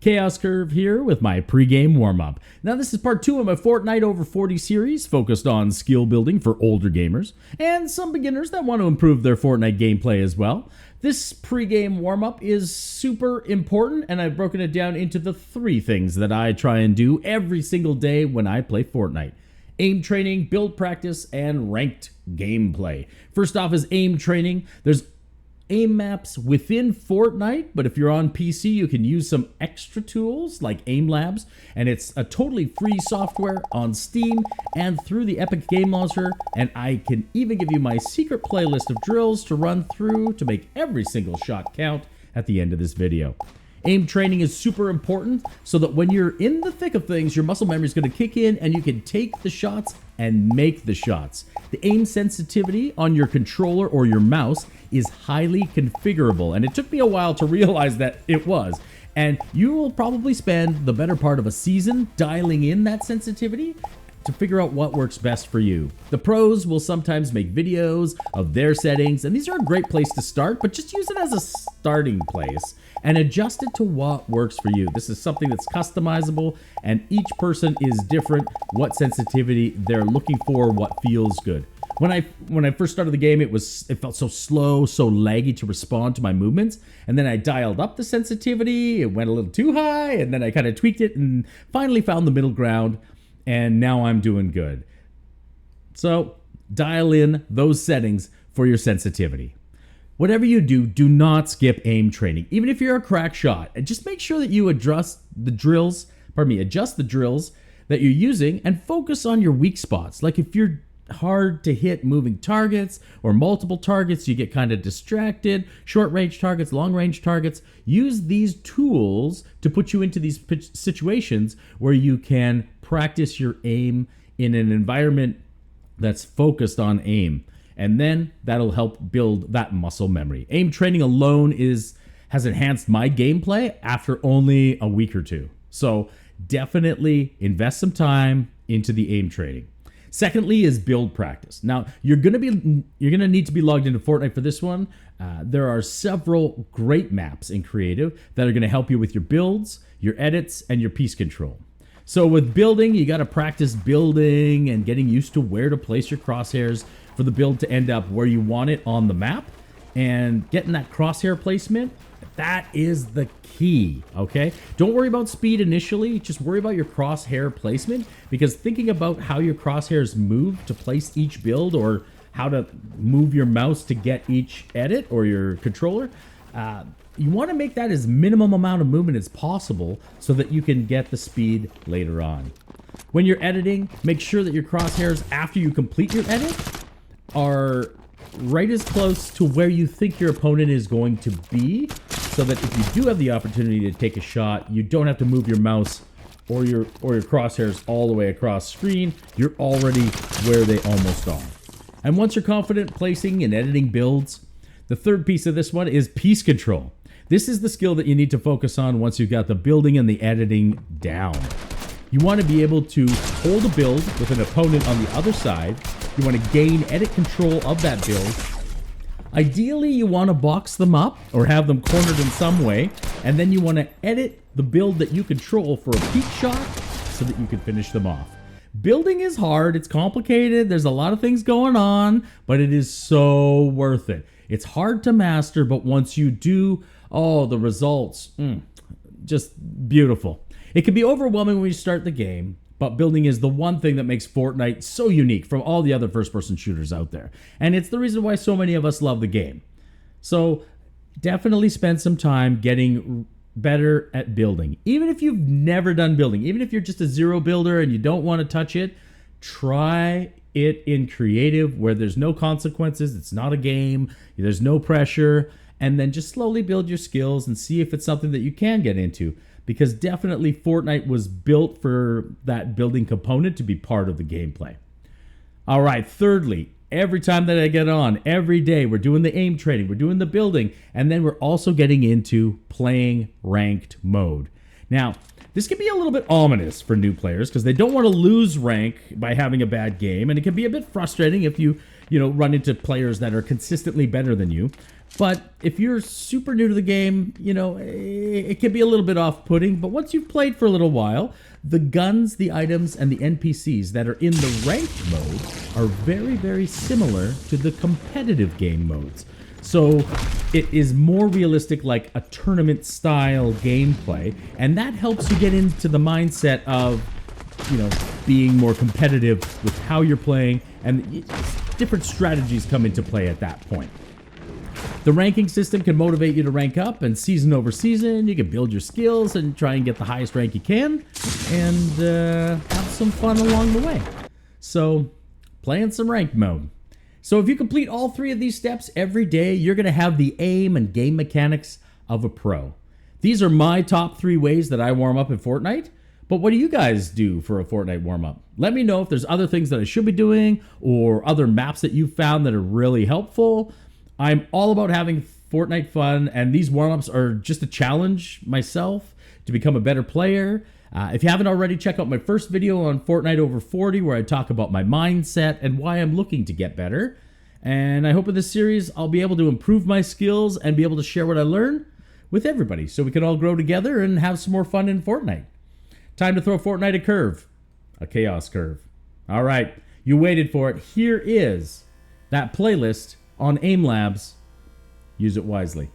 Chaos Curve here with my pregame warm-up. Now this is part 2 of my Fortnite over 40 series focused on skill building for older gamers and some beginners that want to improve their Fortnite gameplay as well. This pregame warm-up is super important, and I've broken it down into the 3 things that I try and do every single day when I play Fortnite. Aim training, build practice, and ranked gameplay. First off is aim training. There's aim maps within Fortnite, but if you're on PC, you can use some extra tools like Aim Labs, and it's a totally free software on Steam and through the Epic Game Launcher, and I can even give you my secret playlist of drills to run through to make every single shot count at the end of this video. Aim training is super important so that when you're in the thick of things, your muscle memory is going to kick in and you can take the shots and make the shots. The aim sensitivity on your controller or your mouse is highly configurable, and it took me a while to realize that it was. And you will probably spend the better part of a season dialing in that sensitivity to figure out what works best for you. The pros will sometimes make videos of their settings, and these are a great place to start, but just use it as a starting place and adjust it to what works for you. This is something that's customizable, and each person is different, what sensitivity they're looking for, what feels good. When I first started the game, it felt so slow, so laggy to respond to my movements, and then I dialed up the sensitivity, it went a little too high, and then I kind of tweaked it and finally found the middle ground, and now I'm doing good. So dial in those settings for your sensitivity. Whatever you do, do not skip aim training. Even if you're a crack shot, and just make sure that you adjust the drills that you're using and focus on your weak spots. Like if you're hard to hit moving targets or multiple targets, you get kind of distracted. Short range targets, long range targets. Use these tools to put you into these situations where you can practice your aim in an environment that's focused on aim. And then that'll help build that muscle memory. Aim training alone has enhanced my gameplay after only a week or 2. So definitely invest some time into the aim training. Secondly is build practice. Now, you're gonna need to be logged into Fortnite for this one. There are several great maps in Creative that are gonna help you with your builds, your edits, and your piece control. So with building, you gotta practice building and getting used to where to place your crosshairs for the build to end up where you want it on the map. And getting that crosshair placement, that is the key, okay? Don't worry about speed initially, just worry about your crosshair placement, because thinking about how your crosshairs move to place each build or how to move your mouse to get each edit or your controller, you want to make that as minimum amount of movement as possible so that you can get the speed later on. When you're editing, make sure that your crosshairs after you complete your edit are right as close to where you think your opponent is going to be, so that if you do have the opportunity to take a shot, you don't have to move your mouse or your crosshairs all the way across screen. You're already where they almost are. And once you're confident placing and editing builds, the third piece of this one is piece control. This is the skill that you need to focus on once you've got the building and the editing down. You want to be able to hold a build with an opponent on the other side. You want to gain edit control of that build. Ideally, you want to box them up or have them cornered in some way, and then you want to edit the build that you control for a peak shot so that you can finish them off. Building is hard, it's complicated, there's a lot of things going on, but it is so worth it. It's hard to master, but once you do, oh, the results, just beautiful. It can be overwhelming when you start the game, but building is the one thing that makes Fortnite so unique from all the other first-person shooters out there. And it's the reason why so many of us love the game. So definitely spend some time getting better at building. Even if you've never done building, even if you're just a zero builder and you don't want to touch it, try it in Creative where there's no consequences, it's not a game, there's no pressure, and then just slowly build your skills and see if it's something that you can get into. Because definitely Fortnite was built for that building component to be part of the gameplay. All right, thirdly, every time that I get on, every day, we're doing the aim training, we're doing the building, and then we're also getting into playing ranked mode. Now, this can be a little bit ominous for new players because they don't want to lose rank by having a bad game, and it can be a bit frustrating if you run into players that are consistently better than you. But if you're super new to the game, it can be a little bit off-putting. But once you've played for a little while, the guns, the items, and the NPCs that are in the ranked mode are very, very similar to the competitive game modes. So it is more realistic, like a tournament-style gameplay, and that helps you get into the mindset of, being more competitive with how you're playing, and different strategies come into play at that point. The ranking system can motivate you to rank up, and season over season, you can build your skills and try and get the highest rank you can, and have some fun along the way. So, playing some ranked mode. So if you complete all 3 of these steps every day, you're going to have the aim and game mechanics of a pro. These are my top 3 ways that I warm up in Fortnite. But what do you guys do for a Fortnite warm-up? Let me know if there's other things that I should be doing or other maps that you've found that are really helpful. I'm all about having Fortnite fun, and these warm-ups are just a challenge myself to become a better player. If you haven't already, check out my first video on Fortnite over 40 where I talk about my mindset and why I'm looking to get better. And I hope in this series I'll be able to improve my skills and be able to share what I learn with everybody so we can all grow together and have some more fun in Fortnite. Time to throw Fortnite a curve. A chaos curve. All right, you waited for it. Here is that playlist on AIM Labs. Use it wisely.